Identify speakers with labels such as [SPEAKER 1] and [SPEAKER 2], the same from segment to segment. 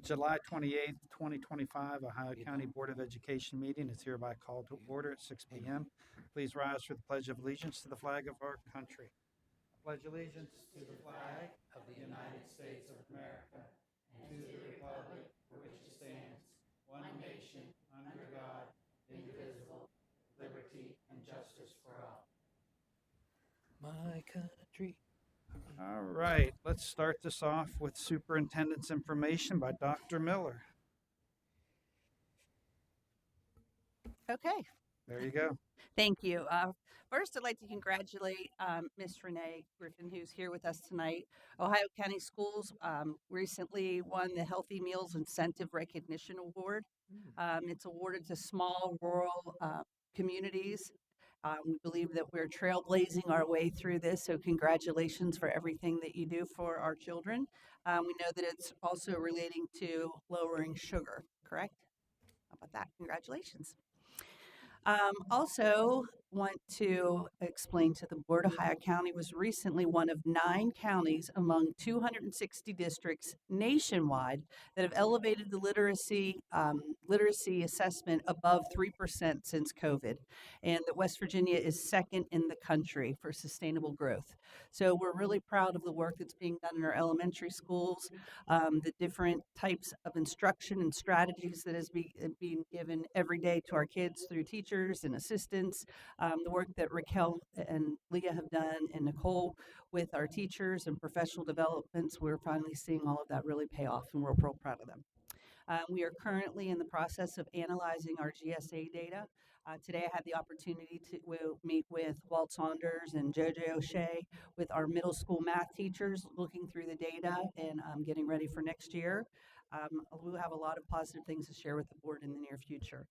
[SPEAKER 1] July 28th, 2025, Ohio County Board of Education meeting is hereby called to order at 6 p.m. Please rise for the Pledge of Allegiance to the flag of our country. Pledge allegiance to the flag of the United States of America and to the republic for which it stands, one nation, under God, indivisible, with liberty and justice for all.
[SPEAKER 2] My country.
[SPEAKER 1] All right, let's start this off with superintendent's information by Dr. Miller.
[SPEAKER 3] Okay,
[SPEAKER 1] There you go.
[SPEAKER 3] thank you. First, I'd like to congratulate Miss Renee Griffin, who's here with us tonight. Ohio County Schools recently won the Healthy Meals Incentive Recognition Award. It's awarded to small rural communities. We believe that we're trailblazing our way through this, so congratulations for everything that you do for our children. We know that it's also relating to lowering sugar, correct? How about that? Congratulations. Also, want to explain to the board, Ohio County was recently one of 9 counties among 260 districts nationwide that have elevated the literacy assessment above 3% since COVID, and that West Virginia is second in the country for sustainable growth. So we're really proud of the work that's being done in our elementary schools, the different types of instruction and strategies that is being given every day to our kids through teachers and assistants, the work that Raquel and Leah have done and Nicole with our teachers and professional developments. We're finally seeing all of that really pay off, and we're real proud of them. We are currently in the process of analyzing our GSA data. Today, I had the opportunity to meet with Walt Saunders and JoJo O'Shea with our middle school math teachers, looking through the data and getting ready for next year. We'll have a lot of positive things to share with the board in the near future.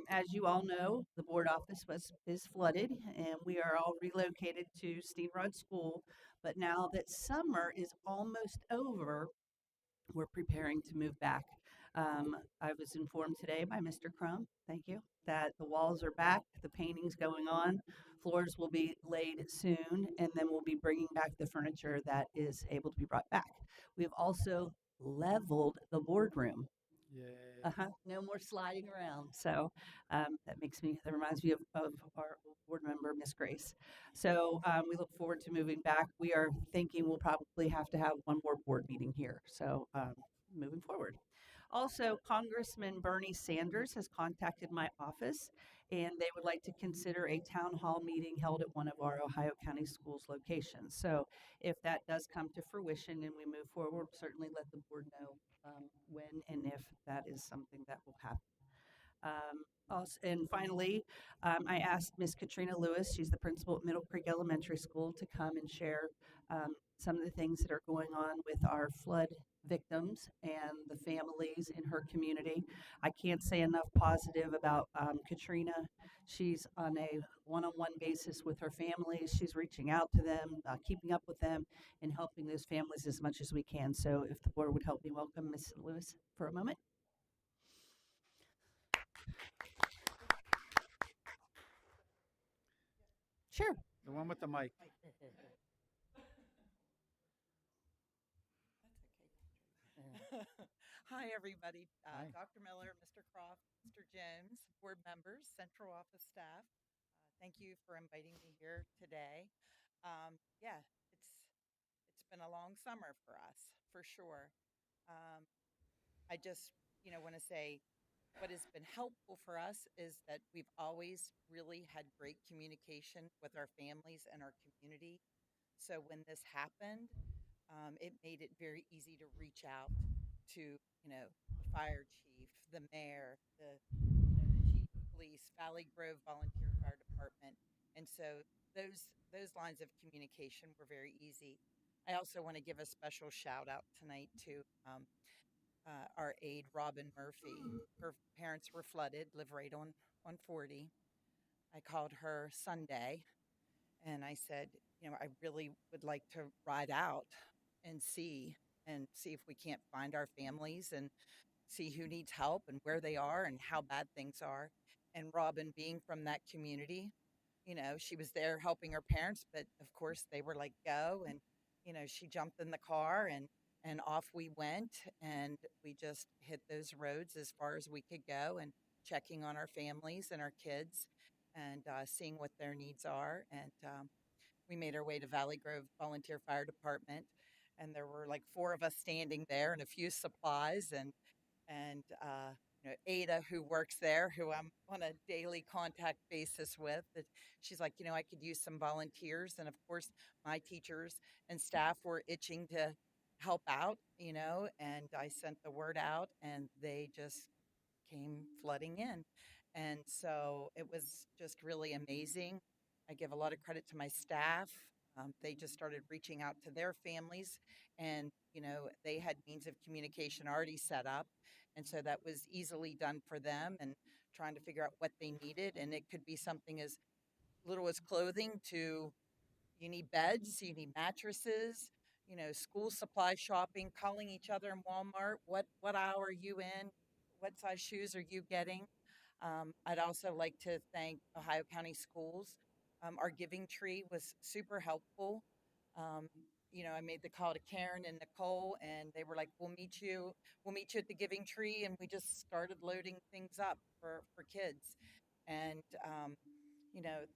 [SPEAKER 3] As you all know, the board office is flooded, and we are all relocated to Steenrod School. But now that summer is almost over, we're preparing to move back. I was informed today by Mr. Crum, thank you, that the walls are back, the painting's going on, floors will be laid soon, and then we'll be bringing back the furniture that is able to be brought back. We've also leveled the boardroom.
[SPEAKER 1] Yeah.
[SPEAKER 3] No more sliding around. So that reminds me of our board member, Miss Grace. So we look forward to moving back. We are thinking we'll probably have to have one more board meeting here. So moving forward. Also, Congressman Bernie Sanders has contacted my office, and they would like to consider a town hall meeting held at one of our Ohio County Schools locations. So if that does come to fruition and we move forward, certainly let the board know when and if that is something that will happen. And finally, I asked Miss Katrina Lewis, she's the principal at Middle Creek Elementary School, to come and share some of the things that are going on with our flood victims and the families in her community. I can't say enough positive about Katrina. She's on a one-on-one basis with her families. She's reaching out to them, keeping up with them, and helping those families as much as we can. So if the board would help me welcome Miss Lewis for a moment. Sure.
[SPEAKER 1] The one with the mic.
[SPEAKER 4] Hi, everybody.
[SPEAKER 1] Hi.
[SPEAKER 4] Dr. Miller, Mr. Croft, Mr. Jones, board members, central office staff. Thank you for inviting me here today. Yeah, it's been a long summer for us, for sure. Um, I just, want to say what has been helpful for us is that we've always really had great communication with our families and our community. So when this happened, it made it very easy to reach out to, the fire chief, the mayor, the chief of police, Valley Grove Volunteer Fire Department. And so those lines of communication were very easy. I also want to give a special shout out tonight to our aide, Robin Murphy. Her parents were flooded, live right on 40. I called her Sunday and I said, I really would like to ride out and see if we can't find our families and see who needs help and where they are and how bad things are. And Robin, being from that community, she was there helping her parents, but of course they were like, go. And, she jumped in the car and and off we went, and we just hit those roads as far as we could go, and checking on our families and our kids, and seeing what their needs are. And we made our way to Valley Grove Volunteer Fire Department, and there were like 4 of us standing there and a few supplies, and Ada, who works there, who I'm on a daily contact basis with, that she's like, I could use some volunteers. And of course, my teachers and staff were itching to help out, and I sent the word out, and they just came flooding in. And so it was just really amazing. I give a lot of credit to my staff. They just started reaching out to their families, and they had means of communication already set up, and so that was easily done for them, and trying to figure out what they needed. And it could be something as little as clothing to, you need beds, you need mattresses, school supply shopping, calling each other in Walmart. What aisle are you in? What size shoes are you getting? I'd also like to thank Ohio County Schools. Our giving tree was super helpful. Um, I made the call to Karen and Nicole, and they were like, "We'll meet you. We'll meet you at the giving tree." And we just started loading things up for kids, and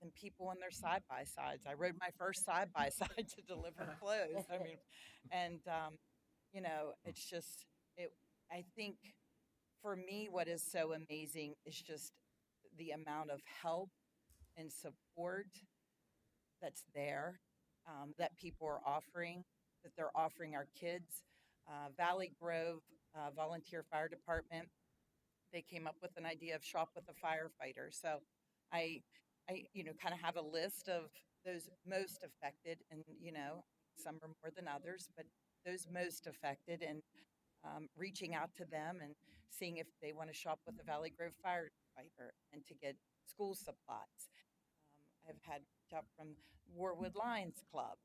[SPEAKER 4] and people on their side by sides. I rode my first side by side to deliver clothes. I mean, and it's just it. I think for me, what is so amazing is just the amount of help and support that's there, that people are offering, that they're offering our kids. Valley Grove Volunteer Fire Department, they came up with an idea of shop with a firefighter. So I, I kind of have a list of those most affected, and some are more than others, but those most affected, and reaching out to them and seeing if they want to shop with the Valley Grove firefighter and to get school supplies. I've had reach out from Warwood Lions Club,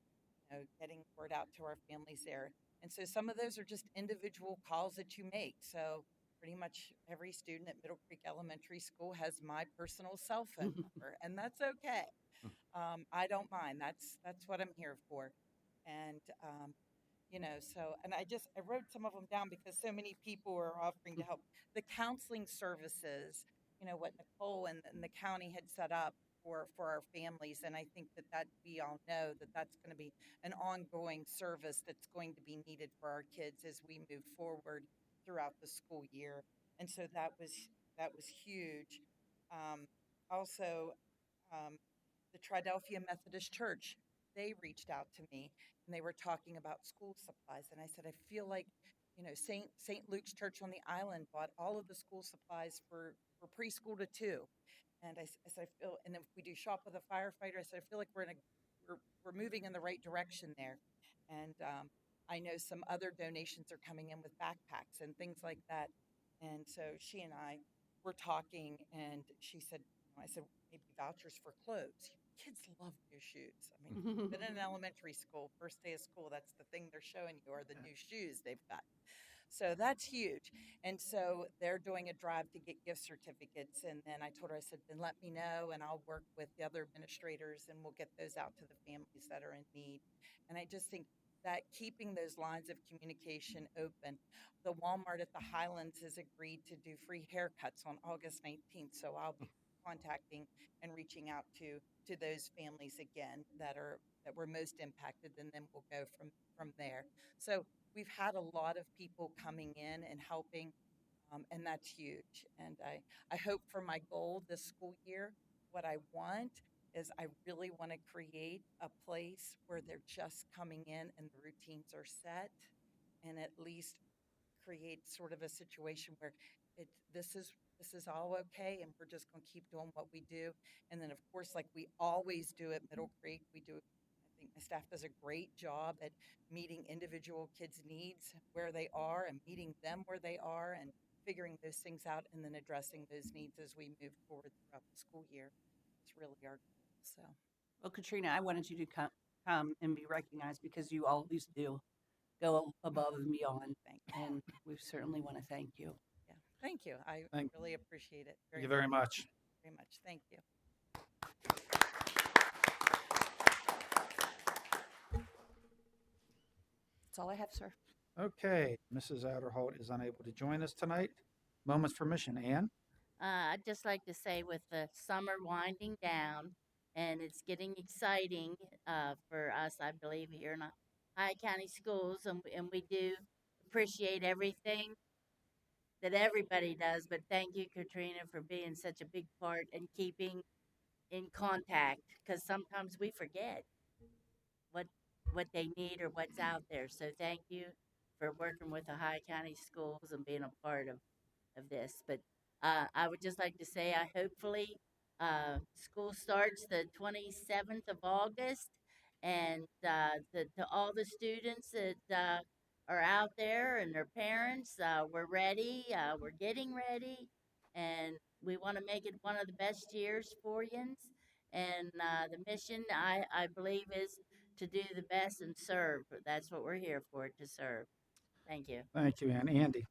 [SPEAKER 4] getting word out to our families there. And so some of those are just individual calls that you make. So pretty much every student at Middle Creek Elementary School has my personal cell phone number, and that's okay. I don't mind. That's what I'm here for. And and I wrote some of them down because so many people are offering to help. The counseling services, what Nicole and the county had set up for our families, and I think that we all know that that's going to be an ongoing service that's going to be needed for our kids as we move forward throughout the school year. And so that was huge. Um, Also, um, the Triadelphia Methodist Church, they reached out to me, and they were talking about school supplies. And I said, I feel like, St. Luke's Church on the Island bought all of the school supplies for preschool to 2. And I said, I feel, and then if we do shop with a firefighter, I said, I feel like we're moving in the right direction there. And I know some other donations are coming in with backpacks and things like that. And so she and I were talking, and she said, I said, maybe vouchers for clothes. Kids love new shoes. I mean, been in an elementary school, first day of school, that's the thing they're showing you are the new shoes they've got. So that's huge. And so they're doing a drive to get gift certificates. And then I told her, I said, then let me know, and I'll work with the other administrators, and we'll get those out to the families that are in need. And I just think that keeping those lines of communication open. The Walmart at the Highlands has agreed to do free haircuts on August 19th. So I'll be contacting and reaching out to those families again that were most impacted, and then we'll go from there. So we've had a lot of people coming in and helping, and that's huge. And I hope for my goal this school year, what I want is I really want to create a place where they're just coming in and the routines are set, and at least create sort of a situation where this is all okay, and we're just going to keep doing what we do. And then of course, like we always do at Middle Creek, I think my staff does a great job at meeting individual kids' needs where they are, and meeting them where they are, and figuring those things out, and then addressing those needs as we move forward throughout the school year. It's really our goal. So
[SPEAKER 3] Well, Katrina, I wanted you to come and be recognized because you always do go above and beyond,
[SPEAKER 4] thank you.
[SPEAKER 3] and we certainly want to thank you.
[SPEAKER 4] Yeah, thank you. I
[SPEAKER 1] Thank
[SPEAKER 4] really appreciate it.
[SPEAKER 1] you very much.
[SPEAKER 4] Very much. Thank you.
[SPEAKER 3] That's all I have, sir.
[SPEAKER 1] Okay, Mrs. Adderholt is unable to join us tonight. Moments for mission. Ann?
[SPEAKER 5] I'd just like to say, with the summer winding down and it's getting exciting for us, I believe, here in High County Schools, and we do appreciate everything that everybody does. But thank you, Katrina, for being such a big part and keeping in contact, because sometimes we forget what what they need or what's out there. So thank you for working with the High County Schools and being a part of this. But I would just like to say, I hopefully school starts the 27th of August, and to all the students that are out there and their parents, we're ready. We're getting ready, and we want to make it one of the best years for you. And the mission, I believe, is to do the best and serve. That's what we're here for, to serve. Thank you.
[SPEAKER 1] Thank you, Ann. Andy?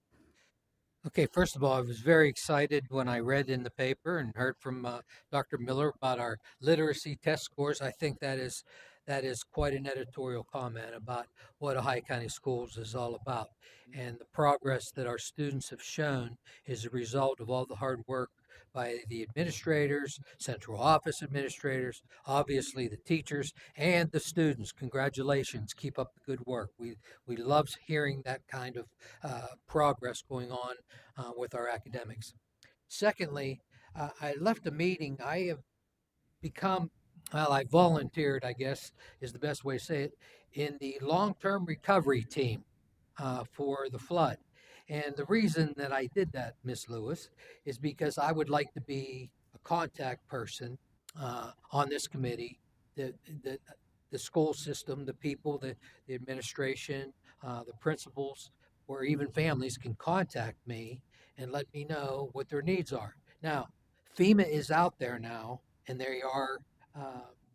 [SPEAKER 2] Okay, first of all, I was very excited when I read in the paper and heard from Dr. Miller about our literacy test scores. I think that is quite an editorial comment about what Ohio County Schools is all about. And the progress that our students have shown is a result of all the hard work by the administrators, central office administrators, obviously the teachers, and the students. Congratulations. Keep up the good work. We love hearing that kind of progress going on with our academics. Secondly, I left a meeting. I have become, well, I volunteered, I guess is the best way to say it, in the long term recovery team for the flood. And the reason that I did that, Miss Lewis, is because I would like to be a contact person on this committee. The, the, the school system, the people, the administration, the principals, or even families can contact me and let me know what their needs are. Now, FEMA is out there now, and they are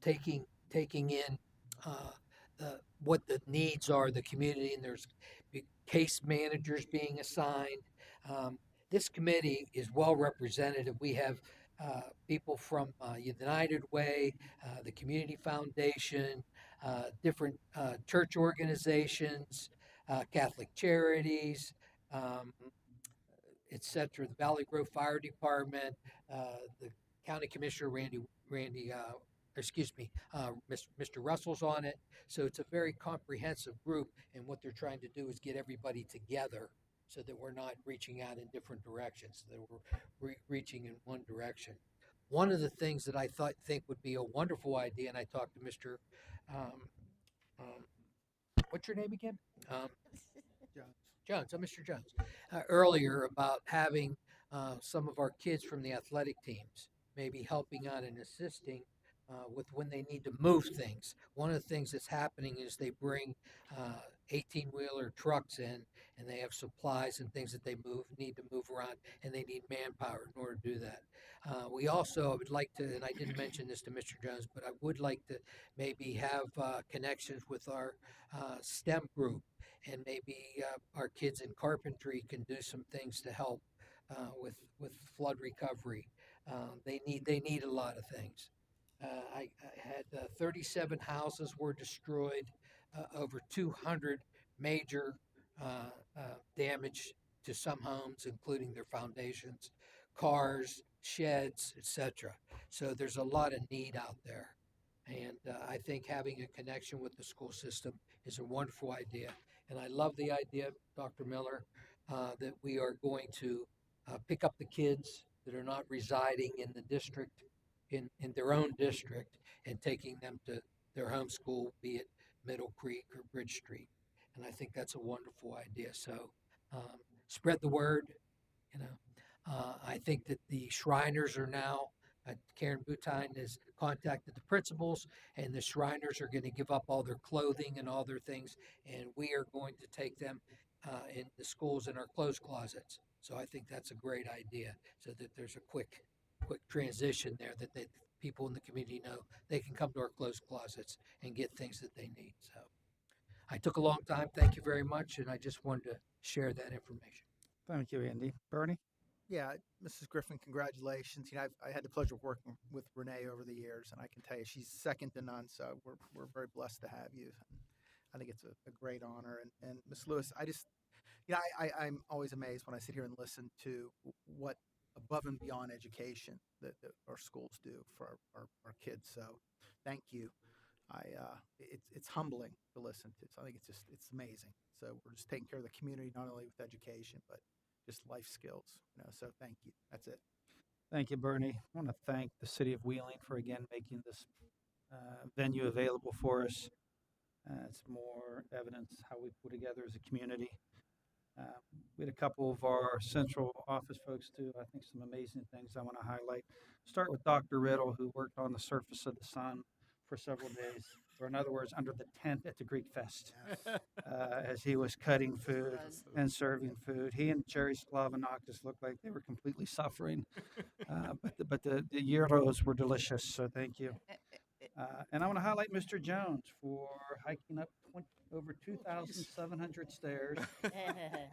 [SPEAKER 2] taking in what the needs are of the community, and there's case managers being assigned. This committee is well represented. We have people from United Way, the Community Foundation, different church organizations, Catholic Charities, etc. The Valley Grove Fire Department, the County Commissioner Mr. Russell's on it. So it's a very comprehensive group, and what they're trying to do is get everybody together so that we're not reaching out in different directions, that we're reaching in one direction. One of the things that I think would be a wonderful idea, and I talked to Mr. Um, um, what's your name again? Jones, Mr. Jones, earlier about having some of our kids from the athletic teams maybe helping out and assisting with when they need to move things. One of the things that's happening is they bring 18-wheeler trucks in, and they have supplies and things that they need to move around, and they need manpower in order to do that. We also would like to, and I didn't mention this to Mr. Jones, but I would like to maybe have connections with our STEM group, and maybe our kids in carpentry can do some things to help with flood recovery. They need a lot of things. I had 37 houses were destroyed, over 200 major damage to some homes, including their foundations, cars, sheds, etc. So there's a lot of need out there. And I think having a connection with the school system is a wonderful idea. And I love the idea, Dr. Miller, that we are going to pick up the kids that are not residing in the district, in their own district, and taking them to their home school, be it Middle Creek or Bridge Street. And I think that's a wonderful idea. So spread the word. You know, I think that the Shriners are now. Karen Butine has contacted the principals, and the Shriners are going to give up all their clothing and all their things, and we are going to take them in the schools in our clothes closets. So I think that's a great idea, so that there's a quick transition there, that people in the community know they can come to our clothes closets and get things that they need. So I took a long time. Thank you very much, and I just wanted to share that information.
[SPEAKER 1] Thank you, Andy. Bernie?
[SPEAKER 6] Yeah, Mrs. Griffin, congratulations. You know, I had the pleasure of working with Renee over the years, and I can tell you she's second to none. So we're very blessed to have you. I think it's a great honor. And Miss Lewis, I'm always amazed when I sit here and listen to what above and beyond education that our schools do for our kids. So thank you. It's humbling to listen to. So I think it's amazing. So we're just taking care of the community, not only with education, but just life skills, so thank you. That's it.
[SPEAKER 1] Thank you, Bernie. I want to thank the city of Wheeling for again making this venue available for us. It's more evidence how we pull together as a community. We had a couple of our central office folks do, I think, some amazing things I want to highlight. Start with Dr. Riddle, who worked on the surface of the sun for several days, or in other words, under the tent at the Greek Fest, as he was cutting food and serving food. He and Jerry Sklavonakis looked like they were completely suffering, but the gyros were delicious, so thank you. And I want to highlight Mr. Jones for hiking up over 2,700 stairs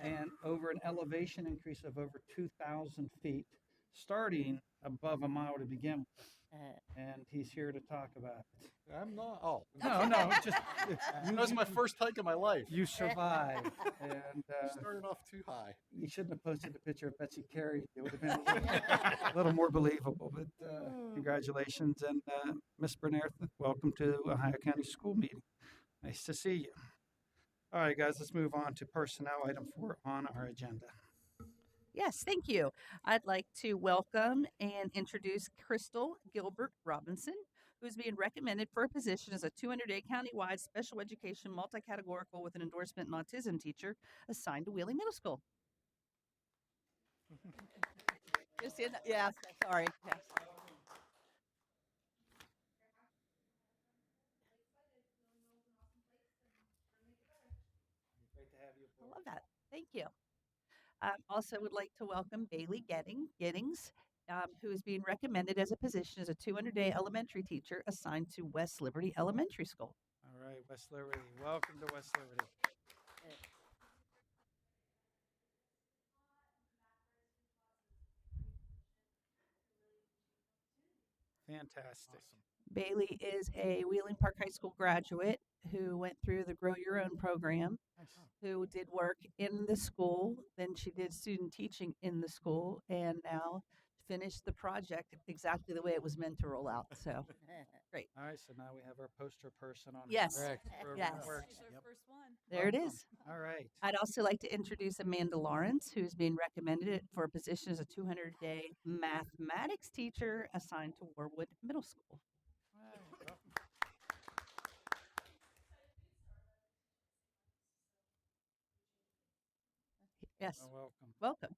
[SPEAKER 1] and over an elevation increase of over 2,000 feet, starting above a mile to begin with. And he's here to talk about it.
[SPEAKER 7] I'm not. Oh,
[SPEAKER 1] No, just
[SPEAKER 7] that was my first hike of my life.
[SPEAKER 1] you survived, and
[SPEAKER 7] Started off too high.
[SPEAKER 1] you shouldn't have posted a picture of Betsy Carey. It would have been a little more believable. But congratulations, and Miss Bernier, welcome to Ohio County School Meeting. Nice to see you. All right, guys, let's move on to personnel item 4 on our agenda.
[SPEAKER 3] Yes, thank you. I'd like to welcome and introduce Crystal Gilbert Robinson, who is being recommended for a position as a 200-day countywide special education multi-categorical with an endorsement in autism teacher assigned to Wheeling Middle School. Yeah, sorry. Yes.
[SPEAKER 1] Great to have you
[SPEAKER 3] I
[SPEAKER 1] aboard.
[SPEAKER 3] love that. Thank you. Also would like to welcome Bailey Giddings, who is being recommended as a position as a 200-day elementary teacher assigned to West Liberty Elementary School.
[SPEAKER 1] All right, West Liberty. Welcome to West Liberty. Fantastic.
[SPEAKER 3] Bailey is a Wheeling Park High School graduate who went through the Grow Your Own program, who did work in the school. Then she did student teaching in the school and now finished the project exactly the way it was meant to roll out. So,
[SPEAKER 1] All right, so now we have our poster person on.
[SPEAKER 3] Yes.
[SPEAKER 1] how
[SPEAKER 2] Correct.
[SPEAKER 1] this program
[SPEAKER 3] Yes.
[SPEAKER 1] works.
[SPEAKER 3] there it
[SPEAKER 1] Welcome.
[SPEAKER 3] is.
[SPEAKER 1] All right.
[SPEAKER 3] I'd also like to introduce Amanda Lawrence, who's being recommended for a position as a 200-day mathematics teacher assigned to Warwood Middle School.
[SPEAKER 1] All right, welcome.
[SPEAKER 3] Yes.
[SPEAKER 1] Welcome.
[SPEAKER 3] Welcome.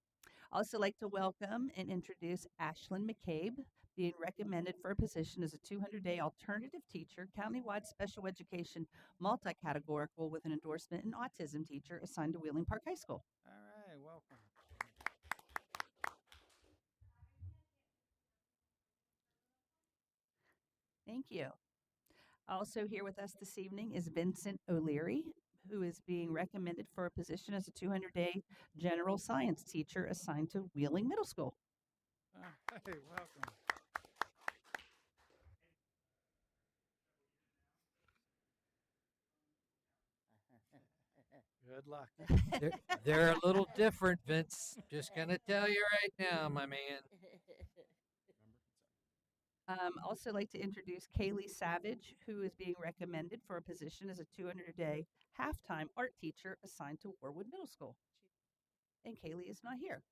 [SPEAKER 3] Also like to welcome and introduce Ashlyn McCabe, being recommended for a position as a 200-day alternative teacher, countywide special education multi-categorical with an endorsement in autism teacher assigned to Wheeling Park High School.
[SPEAKER 1] All right, welcome.
[SPEAKER 3] Thank you. Also here with us this evening is Vincent O'Leary, who is being recommended for a position as a 200-day general science teacher assigned to Wheeling Middle School.
[SPEAKER 1] All right, welcome. Good luck.
[SPEAKER 2] They're a little different, Vince. Just gonna tell you right now, my man.
[SPEAKER 3] Also like to introduce Kaylee Savage, who is being recommended for a position as a 200-day halftime art teacher assigned to Warwood Middle School. And Kaylee is not here.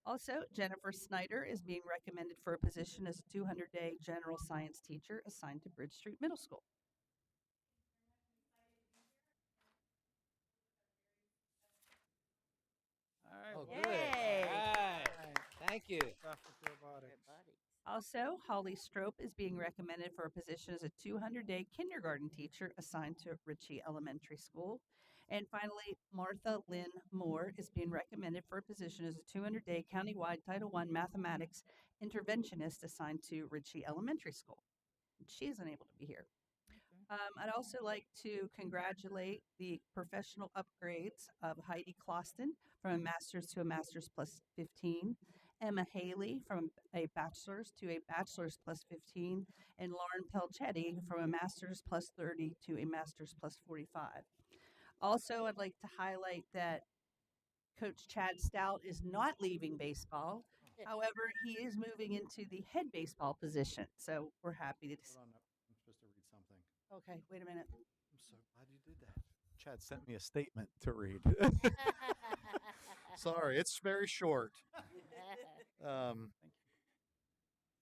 [SPEAKER 3] Also, Jennifer Snyder is being recommended for a position as a 200-day general science teacher assigned to Bridge Street Middle School.
[SPEAKER 1] All right,
[SPEAKER 2] Oh,
[SPEAKER 1] well,
[SPEAKER 2] good.
[SPEAKER 5] Yay.
[SPEAKER 2] All right. Thank you.
[SPEAKER 1] stuff with robotics.
[SPEAKER 3] Also, Holly Strope is being recommended for a position as a 200-day kindergarten teacher assigned to Ritchie Elementary School. And finally, Martha Lynn Moore is being recommended for a position as a 200-day countywide Title I mathematics interventionist assigned to Ritchie Elementary School. She is unable to be here. I'd also like to congratulate the professional upgrades of Heidi Closton from a master's to a master's plus 15, Emma Haley from a bachelor's to a bachelor's plus 15, and Lauren Pelchetti from a master's plus 30 to a master's plus 45. Also, I'd like to highlight that Coach Chad Stout is not leaving baseball. However, he is moving into the head baseball position. So we're happy to.
[SPEAKER 7] Hold on, I'm supposed to read something.
[SPEAKER 3] Okay, wait a minute.
[SPEAKER 7] I'm so glad you did that. Chad sent me a statement to read. Sorry, it's very short.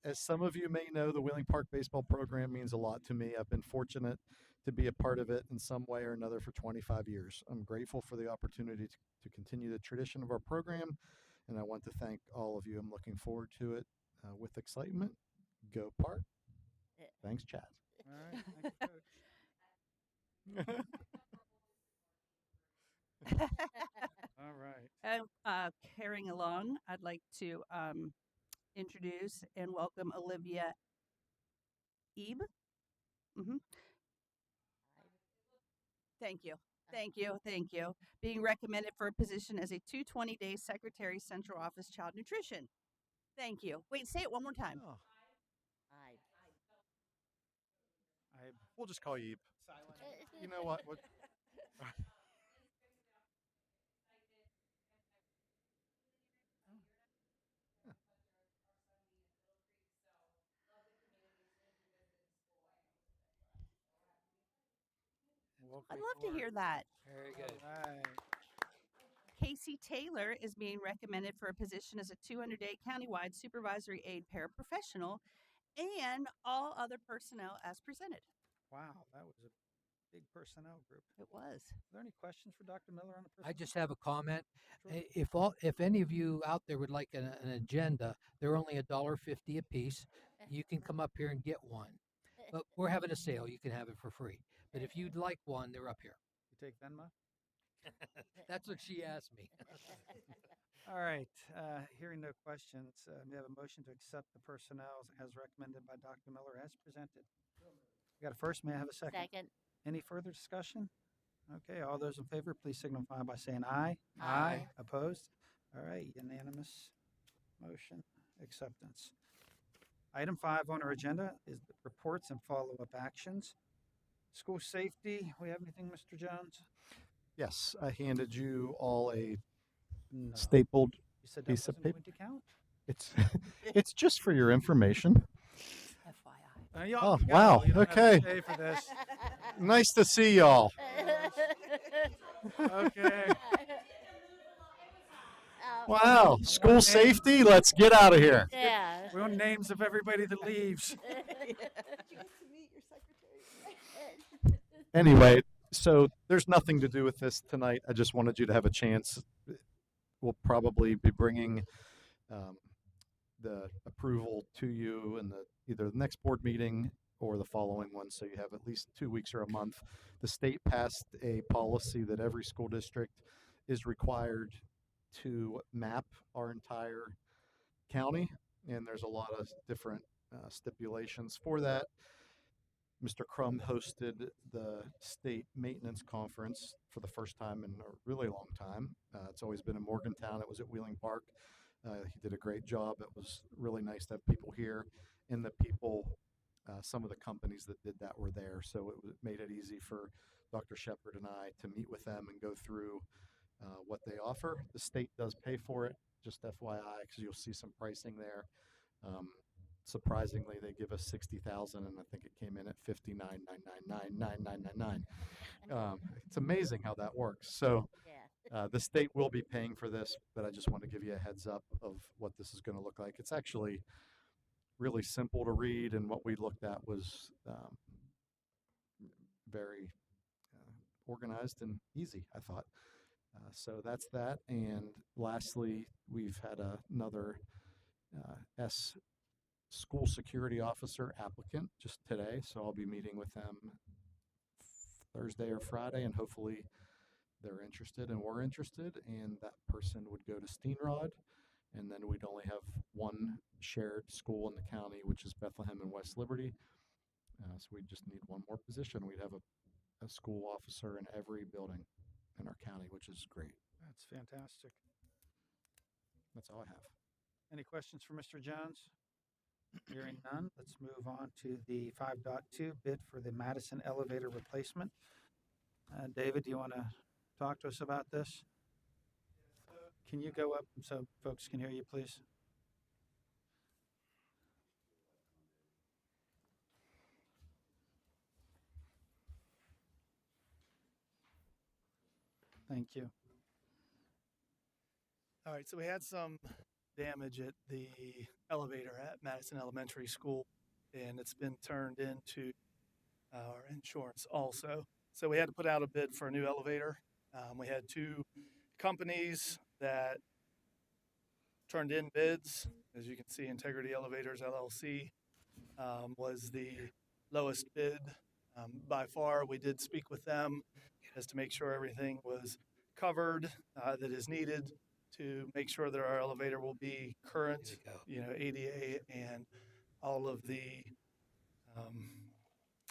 [SPEAKER 7] As some of you may know, the Wheeling Park baseball program means a lot to me. I've been fortunate to be a part of it in some way or another for 25 years. I'm grateful for the opportunity to continue the tradition of our program, and I want to thank all of you. I'm looking forward to it with excitement. Go Park. Thanks, Chad.
[SPEAKER 1] All right, thank you, Coach. All right.
[SPEAKER 3] And carrying along, I'd like to introduce and welcome Olivia Ebe. hmm Thank you. Thank you. Thank you. Being recommended for a position as a 220-day secretary, central office child nutrition. Thank you. Wait, say it one more time.
[SPEAKER 7] Oh,
[SPEAKER 1] I
[SPEAKER 7] we'll just call you Ebe. You know what?
[SPEAKER 3] I'd love to hear that.
[SPEAKER 2] Very good.
[SPEAKER 1] All right.
[SPEAKER 3] Casey Taylor is being recommended for a position as a 200-day countywide supervisory aid paraprofessional and all other personnel as presented.
[SPEAKER 1] Wow, that was a big personnel group.
[SPEAKER 3] It was.
[SPEAKER 1] Are there any questions for Dr. Miller on the
[SPEAKER 2] I
[SPEAKER 1] personnel?
[SPEAKER 2] just have a comment.
[SPEAKER 1] Sure.
[SPEAKER 2] If any of you out there would like an agenda, they're only $1.50 a piece. You can come up here and get one. But we're having a sale. You can have it for free. But if you'd like one, they're up here.
[SPEAKER 1] You take Venmo?
[SPEAKER 2] That's what she asked me.
[SPEAKER 1] All right, hearing no questions, may I have a motion to accept the personnel as recommended by Dr. Miller as presented? We got a first, may I have a second?
[SPEAKER 5] Second.
[SPEAKER 1] Any further discussion? Okay, all those in favor, please signify by saying aye.
[SPEAKER 5] Aye.
[SPEAKER 1] Opposed? All right, unanimous motion acceptance. Item 5 on our agenda is the reports and follow-up actions. School safety, we have anything, Mr. Jones?
[SPEAKER 7] Yes, I handed you all a
[SPEAKER 1] No.
[SPEAKER 7] stapled
[SPEAKER 1] You said that
[SPEAKER 7] piece of
[SPEAKER 1] wasn't going
[SPEAKER 7] paper.
[SPEAKER 1] to count?
[SPEAKER 7] It's it's just for your information.
[SPEAKER 3] FYI.
[SPEAKER 7] Oh, wow,
[SPEAKER 1] You don't have to
[SPEAKER 7] okay.
[SPEAKER 1] stay for this.
[SPEAKER 7] Nice to see y'all.
[SPEAKER 1] Okay.
[SPEAKER 7] Wow, school safety. Let's get out of here.
[SPEAKER 5] Yeah.
[SPEAKER 1] We want names of everybody that leaves.
[SPEAKER 7] Anyway, so there's nothing to do with this tonight. I just wanted you to have a chance. We'll probably be bringing the approval to you in either the next board meeting or the following one, so you have at least 2 weeks or a month. The state passed a policy that every school district is required to map our entire county, and there's a lot of different stipulations for that. Mr. Crum hosted the state maintenance conference for the first time in a really long time. It's always been in Morgantown. It was at Wheeling Park. He did a great job. It was really nice to have people here, and the people, some of the companies that did that were there. So it made it easy for Dr. Shepard and I to meet with them and go through what they offer. The state does pay for it, just FYI, because you'll see some pricing there. Surprisingly, they give us 60,000, and I think it came in at 59,999,999. It's amazing how that works. So
[SPEAKER 5] Yeah.
[SPEAKER 7] the state will be paying for this, but I just want to give you a heads up of what this is going to look like. It's actually really simple to read, and what we looked at was very organized and easy, I thought. So that's that. And lastly, we've had another school security officer applicant just today. So I'll be meeting with them Thursday or Friday, and hopefully they're interested and we're interested, and that person would go to Steenrod, and then we'd only have one shared school in the county, which is Bethlehem and West Liberty. So we just need one more position. We'd have a school officer in every building in our county, which is great.
[SPEAKER 1] That's fantastic.
[SPEAKER 7] That's all I have.
[SPEAKER 1] Any questions for Mr. Jones? Hearing none, let's move on to the 5.2 bid for the Madison elevator replacement. David, do you want to talk to us about this? Can you go up so folks can hear you, please? Thank you.
[SPEAKER 8] All right, so we had some damage at the elevator at Madison Elementary School, and it's been turned into our insurance also. So we had to put out a bid for a new elevator. We had two companies that turned in bids. As you can see, Integrity Elevators LLC was the lowest bid by far. We did speak with them as to make sure everything was covered that is needed to make sure that our elevator will be current, ADA and all of the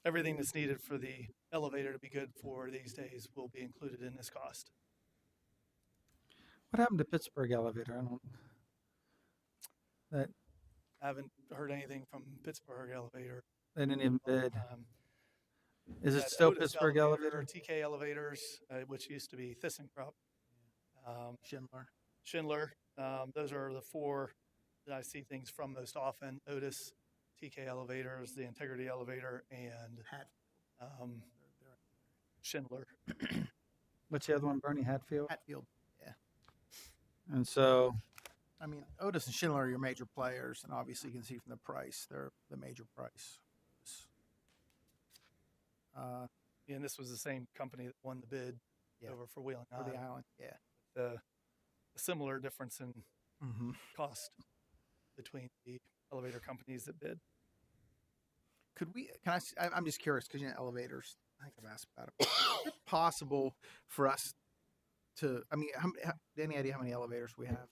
[SPEAKER 8] everything that's needed for the elevator to be good for these days will be included in this cost.
[SPEAKER 1] What happened to Pittsburgh Elevator? I don't. That
[SPEAKER 8] I haven't heard anything from Pittsburgh Elevator.
[SPEAKER 1] they didn't even
[SPEAKER 8] in a long
[SPEAKER 1] bid.
[SPEAKER 8] time.
[SPEAKER 1] Is it
[SPEAKER 8] Had
[SPEAKER 1] still
[SPEAKER 8] Otis
[SPEAKER 1] Pittsburgh Elevator?
[SPEAKER 8] TK Elevators, which used to be ThyssenKrupp,
[SPEAKER 6] Schindler.
[SPEAKER 8] Schindler. Those are the four that I see things from most often. Otis, TK Elevators, the Integrity Elevator, and Schindler.
[SPEAKER 1] What's the other one? Bernie Hatfield.
[SPEAKER 6] Hatfield. Yeah.
[SPEAKER 1] And so,
[SPEAKER 6] I mean, Otis and Schindler are your major players, and obviously you can see from the price, they're the major price.
[SPEAKER 8] And this was the same company that won the bid
[SPEAKER 6] Yeah.
[SPEAKER 8] over for Wheeling
[SPEAKER 6] For the
[SPEAKER 8] Island.
[SPEAKER 6] island, yeah.
[SPEAKER 8] The a similar difference in
[SPEAKER 6] Mm-hmm.
[SPEAKER 8] cost between the elevator companies that bid.
[SPEAKER 6] Could we? I'm just curious because elevators. I think I've asked about it. Is it possible for us to? I mean, any idea how many elevators we have?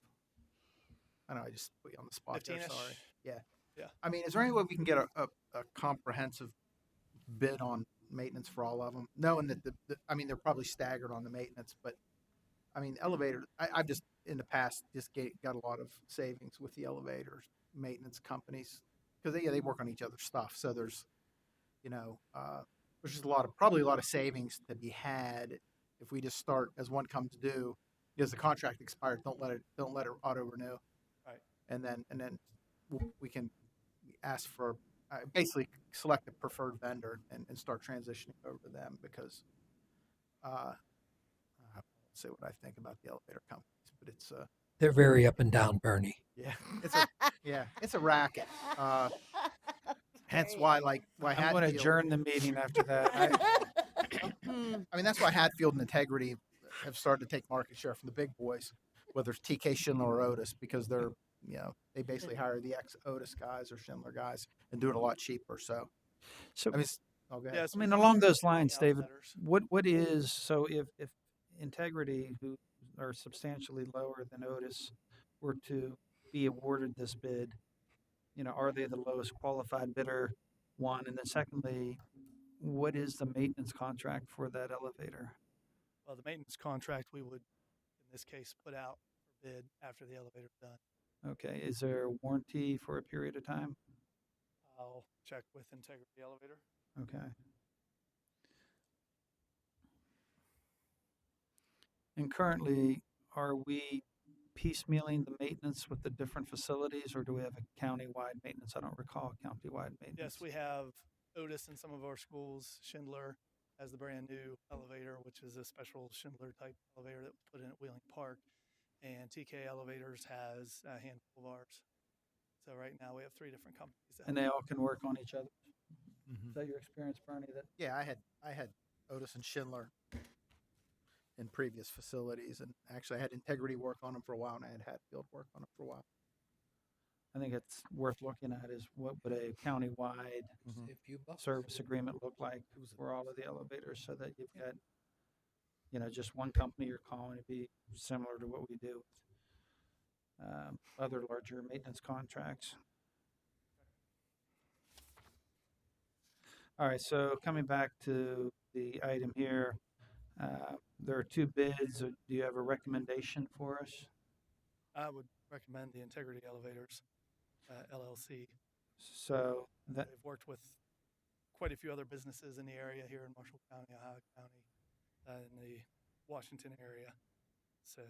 [SPEAKER 6] I know I just put you on the spot there.
[SPEAKER 8] 15-ish?
[SPEAKER 6] Sorry. Yeah.
[SPEAKER 8] Yeah.
[SPEAKER 6] I mean, is there any way we can get a comprehensive bid on maintenance for all of them? Knowing that I mean, they're probably staggered on the maintenance, but I mean, elevator. I've just in the past just got a lot of savings with the elevators maintenance companies because they work on each other's stuff. So there's there's just probably a lot of savings to be had if we just start as one comes due, because the contract expired. Don't let it auto renew.
[SPEAKER 8] Right.
[SPEAKER 6] And then we can ask for basically select a preferred vendor and start transitioning over to them because I won't say what I think about the elevator companies, but it's
[SPEAKER 2] They're very up and down, Bernie.
[SPEAKER 6] it's a racket. Hence why why
[SPEAKER 1] I'm going to
[SPEAKER 6] Hatfield.
[SPEAKER 1] adjourn the meeting after that.
[SPEAKER 6] I mean, that's why Hatfield and Integrity have started to take market share from the big boys, whether it's TK, Schindler, or Otis, because they're, they basically hire the ex-Otis guys or Schindler guys and do it a lot cheaper. So,
[SPEAKER 1] So,
[SPEAKER 6] I mean, go ahead.
[SPEAKER 8] Yes,
[SPEAKER 1] I mean, along those lines,
[SPEAKER 8] Yeah,
[SPEAKER 1] David,
[SPEAKER 8] letters.
[SPEAKER 1] what is, so if Integrity, who are substantially lower than Otis, were to be awarded this bid, are they the lowest qualified bidder? One, and then secondly, what is the maintenance contract for that elevator?
[SPEAKER 8] Well, the maintenance contract we would, in this case, put out for bid after the elevator's done.
[SPEAKER 1] Okay, is there a warranty for a period of time?
[SPEAKER 8] I'll check with Integrity Elevator.
[SPEAKER 1] Okay. And currently, are we piecemealing the maintenance with the different facilities, or do we have a countywide maintenance? I don't recall countywide maintenance.
[SPEAKER 8] Yes, we have Otis in some of our schools. Schindler has the brand new elevator, which is a special Schindler type elevator that was put in at Wheeling Park. And TK Elevators has a handful of ours. So right now we have 3 different companies.
[SPEAKER 1] And they all can work on each other.
[SPEAKER 6] Mhm.
[SPEAKER 1] Is that your experience, Bernie? That
[SPEAKER 6] Yeah, I had Otis and Schindler in previous facilities, and actually I had Integrity work on them for a while, and I had Hatfield work on them for a while.
[SPEAKER 1] I think it's worth looking at is what would a countywide
[SPEAKER 6] Mhm.
[SPEAKER 2] A few bucks.
[SPEAKER 1] service agreement look like for all of the elevators, so that you've got, just one company you're calling to be similar to what we do with other larger maintenance contracts. All right, so coming back to the item here, there are 2 bids. Do you have a recommendation for us?
[SPEAKER 8] I would recommend the Integrity Elevators LLC.
[SPEAKER 1] So that,
[SPEAKER 8] They've worked with quite a few other businesses in the area here in Marshall County, Ohio County, and Washington area. So,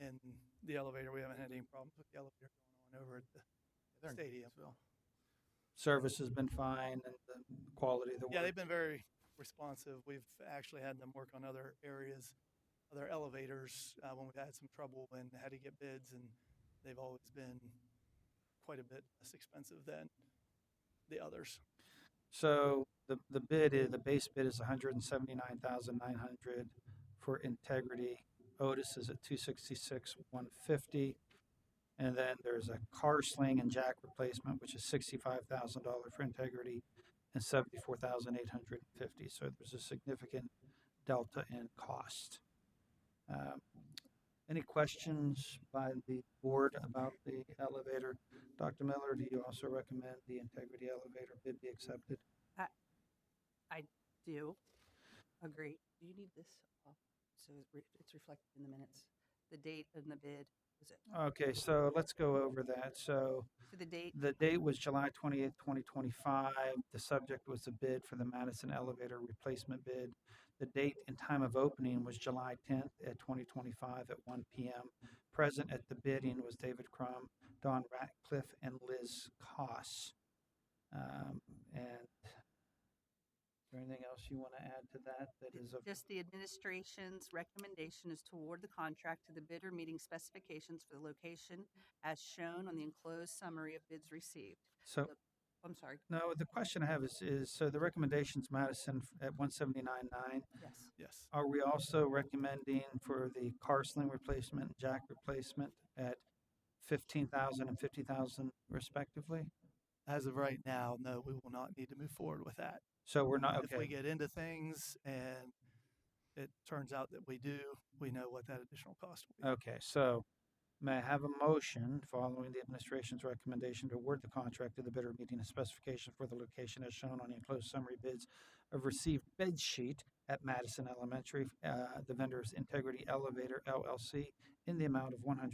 [SPEAKER 8] and the elevator, we haven't had any problems with the elevator going on over at the
[SPEAKER 6] They're in
[SPEAKER 8] stadium.
[SPEAKER 6] Gainesville.
[SPEAKER 1] Service has been fine and the quality of the
[SPEAKER 8] Yeah,
[SPEAKER 1] work.
[SPEAKER 8] they've been very responsive. We've actually had them work on other areas, other elevators when we've had some trouble and had to get bids, and they've always been quite a bit less expensive than the others.
[SPEAKER 1] So the base bid is 179,900 for Integrity. Otis is at 266,150. And then there's a car sling and jack replacement, which is $65,000 for Integrity and 74,850. So there's a significant delta in cost. Any questions by the board about the elevator? Dr. Miller, do you also recommend the Integrity elevator bid be accepted?
[SPEAKER 3] I do agree. Do you need this off? So it's reflected in the minutes. The date and the bid, was it?
[SPEAKER 1] Okay, so let's go over that. So
[SPEAKER 3] So the date,
[SPEAKER 1] the date was July 28th, 2025. The subject was the bid for the Madison elevator replacement bid. The date and time of opening was July 10th at 2025 at 1 p.m. Present at the bidding was David Crum, Don Ratcliffe, and Liz Koss. And is there anything else you want to add to that is of
[SPEAKER 3] just the administration's recommendation is to award the contract to the bidder meeting specifications for the location as shown on the enclosed summary of bids received.
[SPEAKER 1] so
[SPEAKER 3] I'm sorry.
[SPEAKER 1] no, the question I have is so the recommendation's Madison at 179.9.
[SPEAKER 3] Yes.
[SPEAKER 8] Yes.
[SPEAKER 1] Are we also recommending for the car sling replacement and jack replacement at 15,000 and 50,000 respectively?
[SPEAKER 8] As of right now, no, we will not need to move forward with that.
[SPEAKER 1] So we're not,
[SPEAKER 8] If we
[SPEAKER 1] okay,
[SPEAKER 8] get into things and it turns out that we do, we know what that additional cost will be.
[SPEAKER 1] okay, so may I have a motion following the administration's recommendation to award the contract to the bidder meeting the specifications for the location as shown on the enclosed summary bids of received bid sheet at Madison Elementary, the vendor's Integrity Elevator LLC in the amount of $179,900.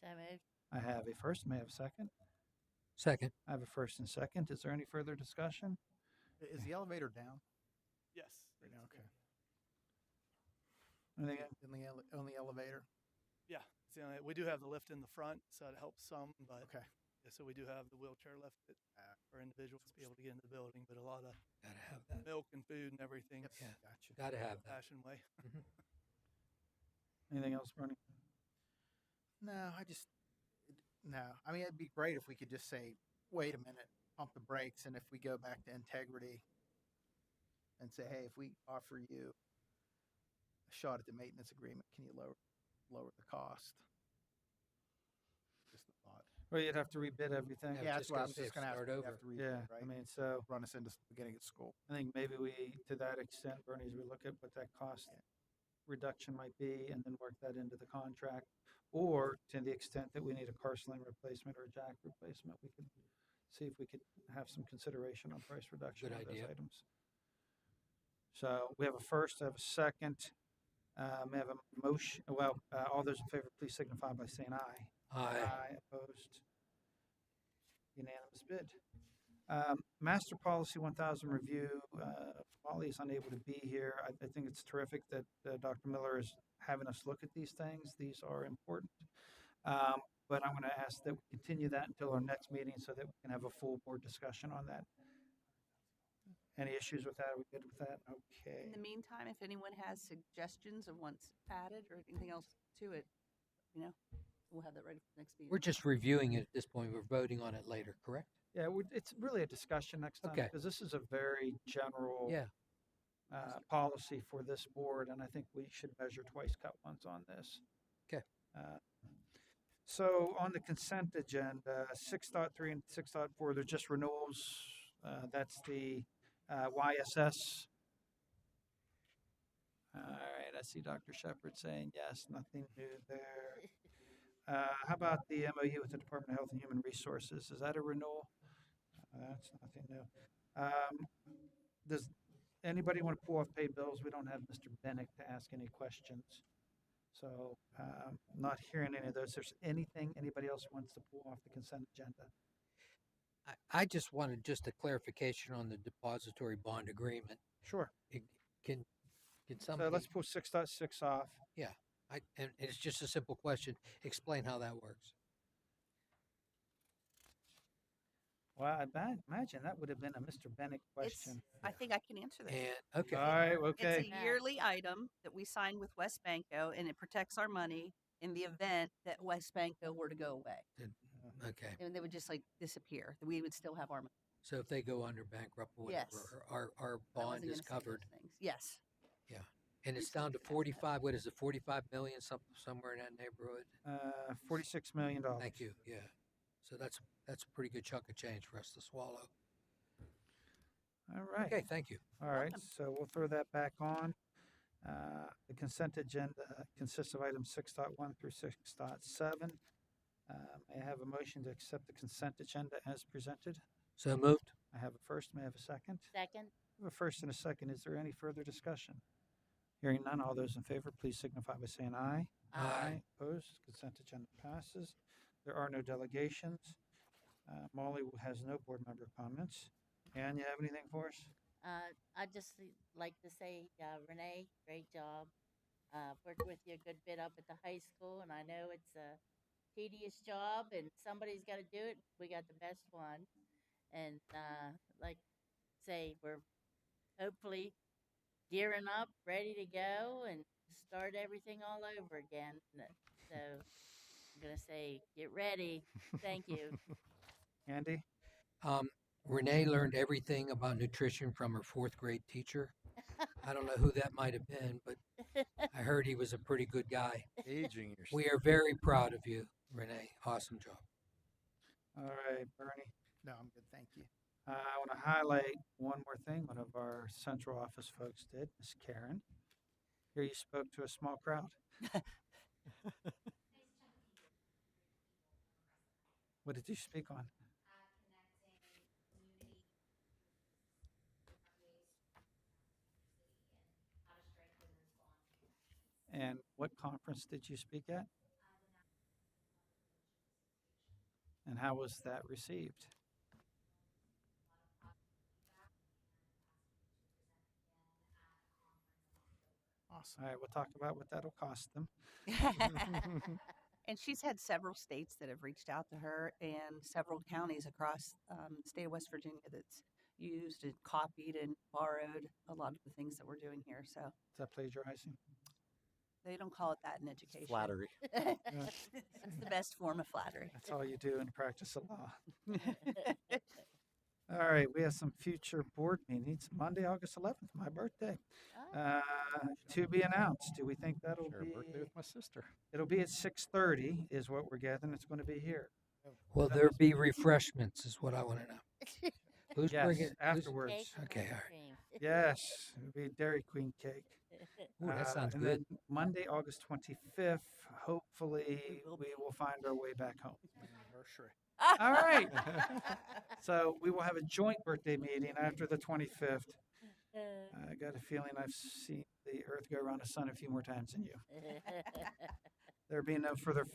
[SPEAKER 5] So moved.
[SPEAKER 1] I have a first, may I have a second?
[SPEAKER 2] Second.
[SPEAKER 1] I have a first and second. Is there any further discussion?
[SPEAKER 6] Is the elevator down
[SPEAKER 8] Yes.
[SPEAKER 6] right now? Okay.
[SPEAKER 1] Anything?
[SPEAKER 6] On the elevator?
[SPEAKER 8] Yeah. It's the only, we do have the lift in the front, so it helps some, but
[SPEAKER 6] Okay.
[SPEAKER 8] yeah, so we do have the wheelchair lift that, for individuals to be able to get into the building, but a lot of
[SPEAKER 2] Gotta have that.
[SPEAKER 8] milk and food and everything
[SPEAKER 2] Yeah.
[SPEAKER 6] Gotcha.
[SPEAKER 2] Gotta have that.
[SPEAKER 8] fashion way.
[SPEAKER 1] Anything else, Bernie?
[SPEAKER 6] No, no. I mean, it'd be great if we could just say, wait a minute, pump the brakes. And if we go back to Integrity and say, hey, if we offer you a shot at the maintenance agreement, can you lower the cost? Just a thought.
[SPEAKER 1] Well, you'd have to rebid everything.
[SPEAKER 2] Yeah,
[SPEAKER 6] Yeah,
[SPEAKER 2] just
[SPEAKER 6] that's what I
[SPEAKER 2] gonna
[SPEAKER 6] was
[SPEAKER 2] say,
[SPEAKER 6] just going to
[SPEAKER 2] start
[SPEAKER 6] have
[SPEAKER 2] over.
[SPEAKER 6] to read,
[SPEAKER 1] Yeah,
[SPEAKER 6] right?
[SPEAKER 1] I mean, so
[SPEAKER 6] Run us into the beginning of school.
[SPEAKER 1] I think maybe we, to that extent, Bernie, as we look at what that cost reduction might be and then work that into the contract. Or to the extent that we need a car sling replacement or a jack replacement, we could see if we could have some consideration on price reduction
[SPEAKER 2] Good
[SPEAKER 1] on those
[SPEAKER 2] idea.
[SPEAKER 1] items. So we have a first, I have a second. May I have a motion? Well, all those in favor, please signify by saying aye.
[SPEAKER 2] Aye.
[SPEAKER 1] Opposed? Unanimous bid. Master Policy 1000 review, Wally is unable to be here. I think it's terrific that Dr. Miller is having us look at these things. These are important. But I'm going to ask that we continue that until our next meeting so that we can have a full board discussion on that. Any issues with that? Are we good with that? Okay.
[SPEAKER 3] In the meantime, if anyone has suggestions of what's added or anything else to it, we'll have that ready for the next meeting.
[SPEAKER 2] We're just reviewing it at this point. We're voting on it later, correct?
[SPEAKER 1] Yeah, it's really a discussion next time
[SPEAKER 2] Okay.
[SPEAKER 1] because this is a very general
[SPEAKER 2] Yeah.
[SPEAKER 1] policy for this board, and I think we should measure twice, cut once on this.
[SPEAKER 2] Okay.
[SPEAKER 1] So on the consent agenda, 6.3 and 6.4, they're just renewals. That's the YSS. All right, I see Dr. Shepard saying yes, nothing new there. How about the MOU with the Department of Health and Human Resources? Is that a renewal? That's nothing new. Does anybody want to pull off paid bills? We don't have Mr. Bennett to ask any questions. So not hearing any of those. There's anything anybody else wants to pull off the consent agenda?
[SPEAKER 2] I just wanted just a clarification on the depository bond agreement.
[SPEAKER 1] Sure.
[SPEAKER 2] Can
[SPEAKER 1] So
[SPEAKER 2] somebody?
[SPEAKER 1] let's pull 6.6 off.
[SPEAKER 2] And it's just a simple question. Explain how that works.
[SPEAKER 1] Well, imagine that would have been a Mr. Bennett question.
[SPEAKER 3] I think I can answer that.
[SPEAKER 2] And okay,
[SPEAKER 1] All right,
[SPEAKER 3] It's
[SPEAKER 1] okay.
[SPEAKER 3] a yearly item that we sign with West Banco, and it protects our money in the event that West Banco were to go away.
[SPEAKER 2] okay.
[SPEAKER 3] And they would just like disappear. We would still have our money.
[SPEAKER 2] So if they go under bankrupt or whatever,
[SPEAKER 3] Yes.
[SPEAKER 2] our
[SPEAKER 3] I
[SPEAKER 2] bond
[SPEAKER 3] wasn't
[SPEAKER 2] is
[SPEAKER 3] gonna say those
[SPEAKER 2] covered,
[SPEAKER 3] things. Yes.
[SPEAKER 2] and it's down to 45. What is it? 45 million, somewhere in that neighborhood.
[SPEAKER 1] $46 million.
[SPEAKER 2] Thank you. Yeah. So that's a pretty good chunk of change for us to swallow.
[SPEAKER 1] All right.
[SPEAKER 2] Okay, thank you.
[SPEAKER 1] All right, so we'll throw that back on. The consent agenda consists of items 6.1 through 6.7. May I have a motion to accept the consent agenda as presented?
[SPEAKER 2] So moved.
[SPEAKER 1] I have a first, may I have a second?
[SPEAKER 5] Second,
[SPEAKER 1] I have a first and a second. Is there any further discussion? Hearing none, all those in favor, please signify by saying aye.
[SPEAKER 2] Aye.
[SPEAKER 1] Opposed? Consent agenda passes. There are no delegations. Molly has no board member comments. Ann, you have anything for us?
[SPEAKER 5] I'd just like to say, Renee, great job. Worked with you a good bit up at the high school, and I know it's a tedious job, and somebody's got to do it. We got the best one, and like say, we're hopefully gearing up, ready to go, and start everything all over again. So I'm gonna say, get ready. Thank you.
[SPEAKER 1] Andy?
[SPEAKER 2] Renee learned everything about nutrition from her fourth grade teacher. I don't know who that might have been, but I heard he was a pretty good guy.
[SPEAKER 7] Aging yourself.
[SPEAKER 2] We are very proud of you, Renee. Awesome job.
[SPEAKER 1] All right, Bernie.
[SPEAKER 6] No, I'm good. Thank you.
[SPEAKER 1] I want to highlight one more thing one of our central office folks did, Miss Karen. Here you spoke to a small crowd. What did you speak on? And what conference did you speak at? And how was that received?
[SPEAKER 6] Awesome.
[SPEAKER 1] All right, we'll talk about what that'll cost them.
[SPEAKER 3] And she's had several states that have reached out to her and several counties across the state of West Virginia that's used and copied and borrowed a lot of the things that we're doing here. So
[SPEAKER 1] Is that plagiarizing?
[SPEAKER 3] they don't call it that in education.
[SPEAKER 7] Flattery.
[SPEAKER 3] It's the best form of flattery.
[SPEAKER 1] That's all you do in practice of law. All right, we have some future board meetings. Monday, August 11th, my birthday.
[SPEAKER 5] Oh,
[SPEAKER 1] To be announced. Do we think that'll
[SPEAKER 7] Share a birthday
[SPEAKER 1] be?
[SPEAKER 7] with my sister.
[SPEAKER 1] It'll be at 6:30 is what we're gathering. It's going to be here.
[SPEAKER 2] Will there be refreshments? Is what I want to know. Who's
[SPEAKER 1] Yes,
[SPEAKER 2] bringing?
[SPEAKER 1] afterwards.
[SPEAKER 5] cake and
[SPEAKER 2] Okay,
[SPEAKER 5] ice
[SPEAKER 2] all right.
[SPEAKER 5] cream.
[SPEAKER 1] Yes, it'll be Dairy Queen cake.
[SPEAKER 2] Ooh, that sounds
[SPEAKER 1] and
[SPEAKER 2] good.
[SPEAKER 1] then Monday, August 25th, hopefully we will find our way back home.
[SPEAKER 6] Anniversary.
[SPEAKER 1] All right. So we will have a joint birthday meeting after the 25th. I got a feeling I've seen the earth go around the sun a few more times than you. There being no further